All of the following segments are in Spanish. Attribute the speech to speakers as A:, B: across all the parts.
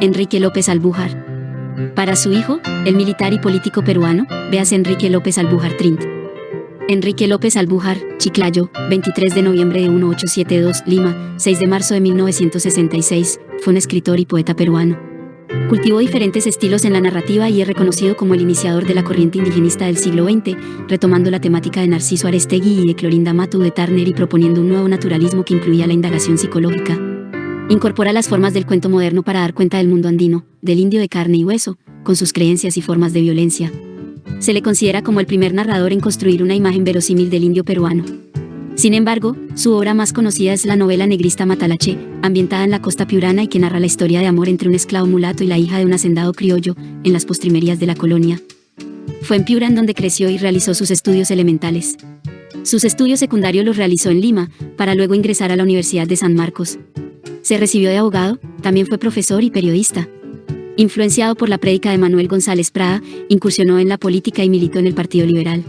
A: Enrique López Albújar. Para su hijo, el militar y político peruano, véase Enrique López Albújar Trint. Enrique López Albújar, Chiclayo, 23 de noviembre de 1872, Lima, 6 de marzo de 1966, fue un escritor y poeta peruano. Cultivó diferentes estilos en la narrativa y es reconocido como el iniciador de la corriente indigenista del siglo XX, retomando la temática de Narciso Arestegui y de Clorinda Mathu de Turner y proponiendo un nuevo naturalismo que incluía la indagación psicológica. Incorpora las formas del cuento moderno para dar cuenta del mundo andino, del indio de carne y hueso, con sus creencias y formas de violencia. Se le considera como el primer narrador en construir una imagen verosímil del indio peruano. Sin embargo, su obra más conocida es la novela negrista Matalache, ambientada en la costa piurana y que narra la historia de amor entre un esclavo mulato y la hija de un hacendado criollo, en las postrimerías de la colonia. Fue en Piura en donde creció y realizó sus estudios elementales. Sus estudios secundarios los realizó en Lima, para luego ingresar a la Universidad de San Marcos. Se recibió de abogado, también fue profesor y periodista. Influenciado por la prédica de Manuel González Prada, incursionó en la política y militó en el Partido Liberal.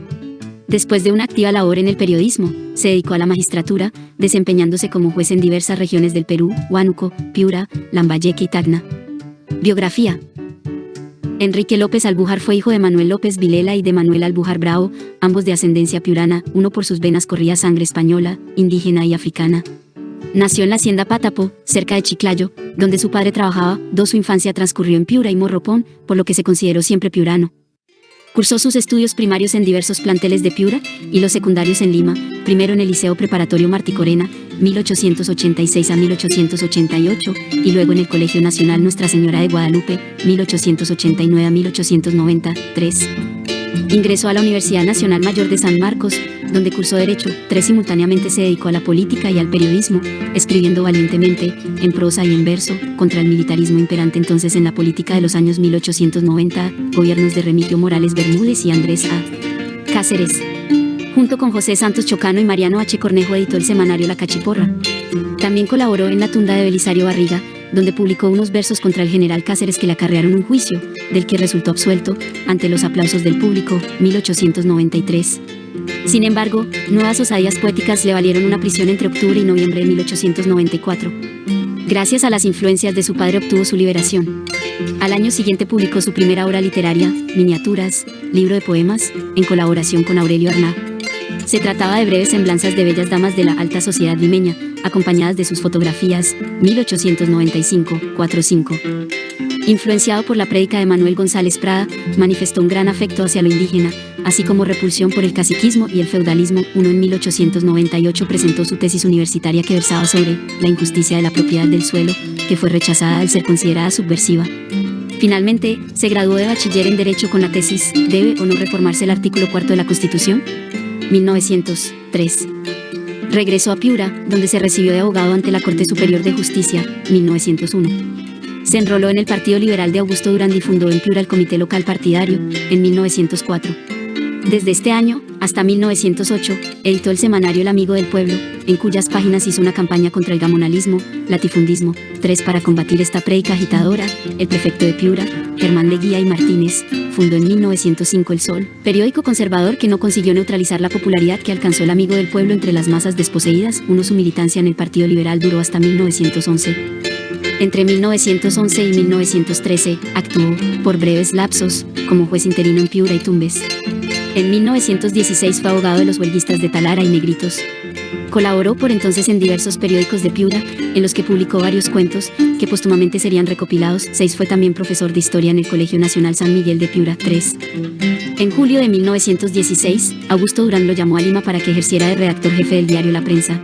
A: Después de una activa labor en el periodismo, se dedicó a la magistratura, desempeñándose como juez en diversas regiones del Perú, Huánuco, Piura, Lambayeque y Tacna. Biografía. Enrique López Albújar fue hijo de Manuel López Vilela y de Manuel Albújar Bravo, ambos de ascendencia piurana, uno por sus venas corría sangre española, indígena y africana. Nació en la hacienda Pátapo, cerca de Chiclayo, donde su padre trabajaba. Su infancia transcurrió en Piura y Morropón, por lo que se consideró siempre piurano. Cursó sus estudios primarios en diversos planteles de Piura y los secundarios en Lima, primero en el Liceo Preparatorio Martí Corena, 1886 a 1888, y luego en el Colegio Nacional Nuestra Señora de Guadalupe, 1889 a 1893. Ingresó a la Universidad Nacional Mayor de San Marcos, donde cursó Derecho. Simultáneamente se dedicó a la política y al periodismo, escribiendo valientemente, en prosa y en verso, contra el militarismo imperante entonces en la política de los años 1890, gobiernos de Remigio Morales Bermúdez y Andrés A. Cáceres. Junto con José Santos Chocano y Mariano H. Cornejo editó el semanario La Cachiporra. También colaboró en La Tunda de Belisario Barriga, donde publicó unos versos contra el general Cáceres que le acarrearon un juicio, del que resultó absuelto, ante los aplausos del público, 1893. Sin embargo, nuevas osadías poéticas le valieron una prisión entre octubre y noviembre de 1894. Gracias a las influencias de su padre obtuvo su liberación. Al año siguiente publicó su primera obra literaria, Miniaturas, libro de poemas, en colaboración con Aurelio Arnau. Se trataba de breves semblanzas de bellas damas de la alta sociedad limeña, acompañadas de sus fotografías, 1895, 4-5. Influenciado por la prédica de Manuel González Prada, manifestó un gran afecto hacia lo indígena, así como repulsión por el caciquismo y el feudalismo. En 1898 presentó su tesis universitaria que versaba sobre la injusticia de la propiedad del suelo, que fue rechazada al ser considerada subversiva. Finalmente, se graduó de bachiller en Derecho con la tesis ¿Debe o no reformarse el artículo 4 de la Constitución? 1903. Regresó a Piura, donde se recibió de abogado ante la Corte Superior de Justicia, 1901. Se enroló en el Partido Liberal de Augusto Durán y fundó en Piura el Comité Local Partidario, en 1904. Desde este año, hasta 1908, editó el semanario El Amigo del Pueblo, en cuyas páginas hizo una campaña contra el gamonalismo, latifundismo. Para combatir esta prédica agitadora, el prefecto de Piura, Germán Leguía y Martínez, fundó en 1905 El Sol, periódico conservador que no consiguió neutralizar la popularidad que alcanzó El Amigo del Pueblo entre las masas desposeídas. Su militancia en el Partido Liberal duró hasta 1911. Entre 1911 y 1913, actuó, por breves lapsos, como juez interino en Piura y Tumbes. En 1916 fue abogado de los huelguistas de Talara y Negritos. Colaboró por entonces en diversos periódicos de Piura, en los que publicó varios cuentos, que póstumamente serían recopilados. Fue también profesor de historia en el Colegio Nacional San Miguel de Piura. En julio de 1916, Augusto Durán lo llamó a Lima para que ejerciera de redactor jefe del diario La Prensa.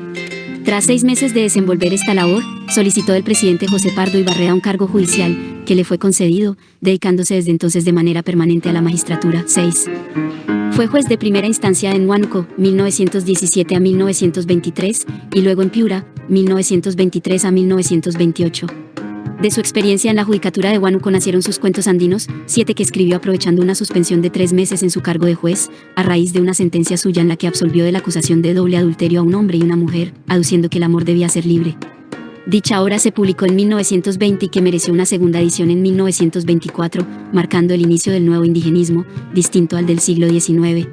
A: Tras 6 meses de desenvolver esta labor, solicitó del presidente José Pardo Ibarreda un cargo judicial, que le fue concedido, dedicándose desde entonces de manera permanente a la magistratura. Fue juez de primera instancia en Huánuco, 1917 a 1923, y luego en Piura, 1923 a 1928. De su experiencia en la judicatura de Huánuco nacieron sus cuentos andinos, 7 que escribió aprovechando una suspensión de 3 meses en su cargo de juez, a raíz de una sentencia suya en la que absolvió de la acusación de doble adulterio a un hombre y una mujer, aduciendo que el amor debía ser libre. Dicha obra se publicó en 1920 y que mereció una segunda edición en 1924, marcando el inicio del nuevo indigenismo, distinto al del siglo XIX.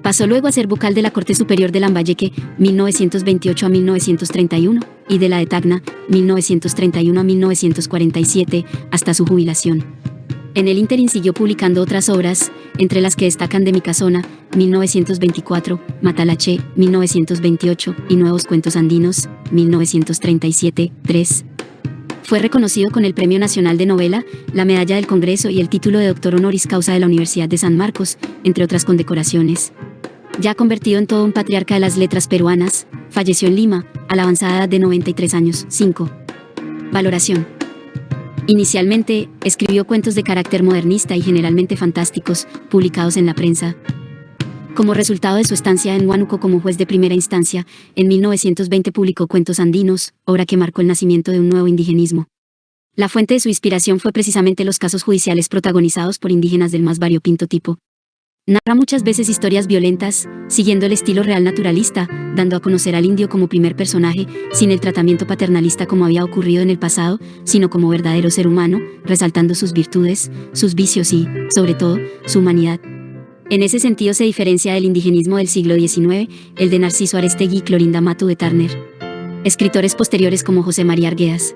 A: Pasó luego a ser vocal de la Corte Superior de Lambayeque, 1928 a 1931, y de la de Tacna, 1931 a 1947, hasta su jubilación. En el ínterin siguió publicando otras obras, entre las que destacan De mi casona, 1924, Matalaché, 1928, y Nuevos cuentos andinos, 1937, 3. Fue reconocido con el Premio Nacional de Novela, la Medalla del Congreso y el título de doctor honoris causa de la Universidad de San Marcos, entre otras condecoraciones. Ya convertido en todo un patriarca de las letras peruanas, falleció en Lima, a la avanzada edad de 93 años. 5. Valoración. Inicialmente, escribió cuentos de carácter modernista y generalmente fantásticos, publicados en la prensa. Como resultado de su estancia en Huánuco como juez de primera instancia, en 1920 publicó Cuentos andinos, obra que marcó el nacimiento de un nuevo indigenismo. La fuente de su inspiración fue precisamente los casos judiciales protagonizados por indígenas del más variopinto tipo. Narra muchas veces historias violentas, siguiendo el estilo real naturalista, dando a conocer al indio como primer personaje, sin el tratamiento paternalista como había ocurrido en el pasado, sino como verdadero ser humano, resaltando sus virtudes, sus vicios y, sobre todo, su humanidad. En ese sentido se diferencia del indigenismo del siglo XIX, el de Narciso Arestegui y Clorinda Matu de Turner. Escritores posteriores como José María Arguedas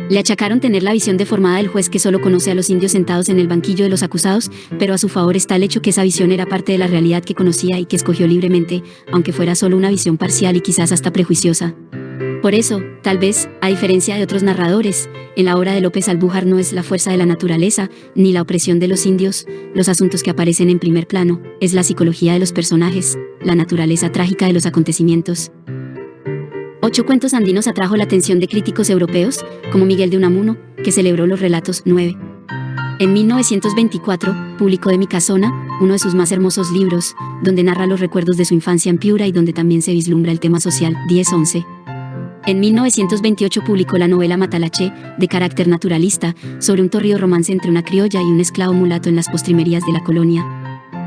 A: le achacaron tener la visión deformada del juez que solo conoce a los indios sentados en el banquillo de los acusados, pero a su favor está el hecho que esa visión era parte de la realidad que conocía y que escogió libremente, aunque fuera solo una visión parcial y quizás hasta prejuiciosa. Por eso, tal vez, a diferencia de otros narradores, en la obra de López Albújar no es la fuerza de la naturaleza, ni la opresión de los indios, los asuntos que aparecen en primer plano, es la psicología de los personajes, la naturaleza trágica de los acontecimientos. 8 cuentos andinos atrajo la atención de críticos europeos, como Miguel de Unamuno, que celebró los relatos. 9. En 1924, publicó De mi casona, uno de sus más hermosos libros, donde narra los recuerdos de su infancia en Piura y donde también se vislumbra el tema social. 10-11. En 1928 publicó la novela Matalaché, de carácter naturalista, sobre un torrido romance entre una criolla y un esclavo mulato en las postrimerías de la colonia.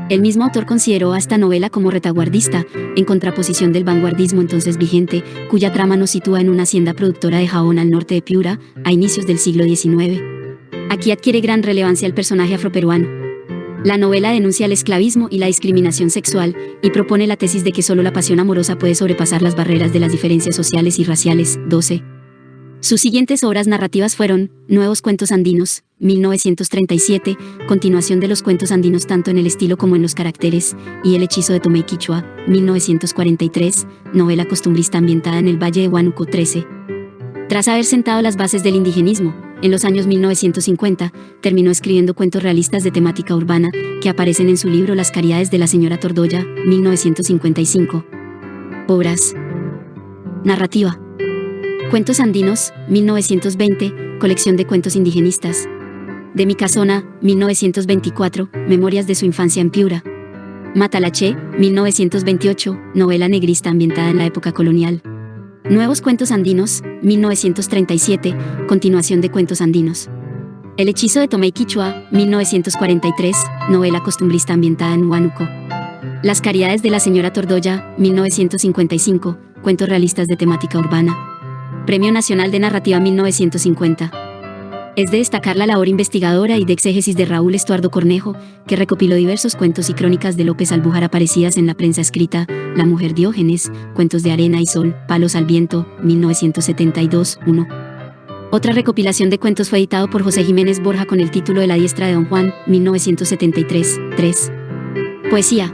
A: El mismo autor consideró a esta novela como retaguardista, en contraposición del vanguardismo entonces vigente, cuya trama nos sitúa en una hacienda productora de jabón al norte de Piura, a inicios del siglo XIX. Aquí adquiere gran relevancia el personaje afroperuano. La novela denuncia el esclavismo y la discriminación sexual, y propone la tesis de que solo la pasión amorosa puede sobrepasar las barreras de las diferencias sociales y raciales. 12. Sus siguientes obras narrativas fueron Nuevos cuentos andinos, 1937, continuación de los cuentos andinos tanto en el estilo como en los caracteres, y El hechizo de Tomé Quichua, 1943, novela costumbrista ambientada en el Valle de Huánuco. 13. Tras haber sentado las bases del indigenismo, en los años 1950, terminó escribiendo cuentos realistas de temática urbana, que aparecen en su libro Las caridades de la señora Tordoya, 1955. Obras. Narrativa. Cuentos andinos, 1920, colección de cuentos indigenistas. De mi casona, 1924, memorias de su infancia en Piura. Matalaché, 1928, novela negrista ambientada en la época colonial. Nuevos cuentos andinos, 1937, continuación de cuentos andinos. El hechizo de Tomé Quichua, 1943, novela costumbrista ambientada en Huánuco. Las caridades de la señora Tordoya, 1955, cuentos realistas de temática urbana. Premio Nacional de Narrativa 1950. Es de destacar la labor investigadora y de exégesis de Raúl Estuardo Cornejo, que recopiló diversos cuentos y crónicas de López Albújar aparecidas en la prensa escrita: La mujer Diógenes, Cuentos de arena y sol, Palos al viento, 1972, 1. Otra recopilación de cuentos fue editado por José Jiménez Borja con el título de La diestra de Don Juan, 1973, 3. Poesía.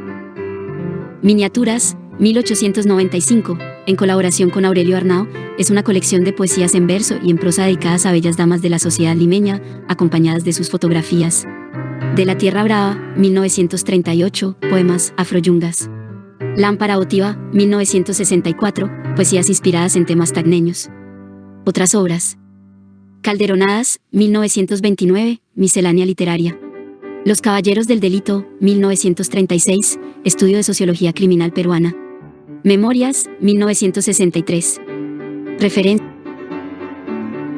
A: Miniaturas, 1895, en colaboración con Aurelio Arnao, es una colección de poesías en verso y en prosa dedicadas a bellas damas de la sociedad limeña, acompañadas de sus fotografías. De la Tierra Brava, 1938, poemas afroyungas. Lámpara votiva, 1964, poesías inspiradas en temas tacneños. Otras obras. Calderonadas, 1929, miscelánea literaria. Los caballeros del delito, 1936, estudio de sociología criminal peruana. Memorias, 1963. Referencia.